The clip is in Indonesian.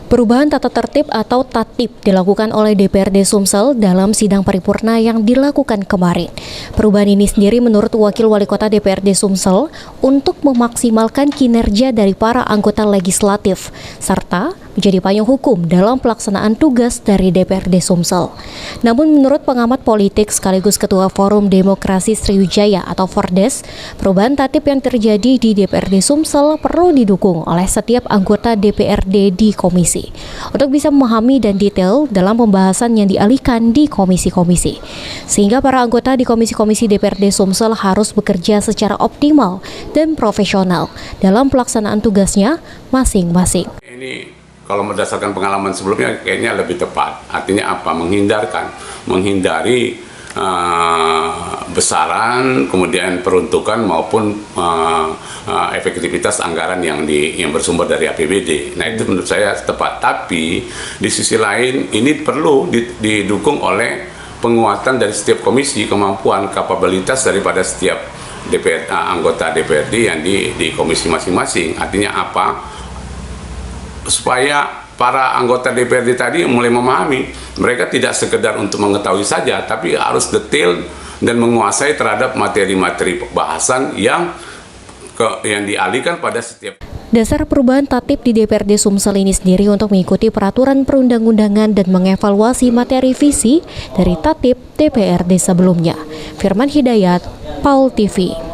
Perubahan tata tertib atau tatib dilakukan oleh DPRD Sumsel dalam sidang paripurna yang dilakukan kemarin. Perubahan ini sendiri menurut Wakil Wali Kota DPRD Sumsel untuk memaksimalkan kinerja dari para anggota legislatif, serta menjadi payung hukum dalam pelaksanaan tugas dari DPRD Sumsel. Namun menurut pengamat politik sekaligus Ketua Forum Demokrasi Sriwijaya atau Fordes, perubahan tatib yang terjadi di DPRD Sumsel perlu didukung oleh setiap anggota DPRD di komisi untuk bisa memahami dan detail dalam pembahasan yang dialihkan di komisi-komisi. Sehingga para anggota di komisi-komisi DPRD Sumsel harus bekerja secara optimal dan profesional dalam pelaksanaan tugasnya masing-masing. Ini kalau berdasarkan pengalaman sebelumnya kayaknya lebih tepat. Artinya apa? Menghindari besaran, kemudian peruntukan maupun efektivitas anggaran yang bersumber dari APBD. Nah, itu menurut saya tepat. Tapi di sisi lain ini perlu didukung oleh penguatan dari setiap komisi, kemampuan kapabilitas daripada setiap anggota DPRD yang di komisi masing-masing. Artinya apa? Supaya para anggota DPRD tadi mulai memahami, mereka tidak sekedar untuk mengetahui saja, tapi harus detail dan menguasai terhadap materi-materi bahasan yang dialihkan pada setiap. Dasar perubahan tatib di DPRD Sumsel ini sendiri untuk mengikuti peraturan perundang-undangan dan mengevaluasi materi visi dari tatib DPRD sebelumnya. Firman Hidayat, PAUL TV.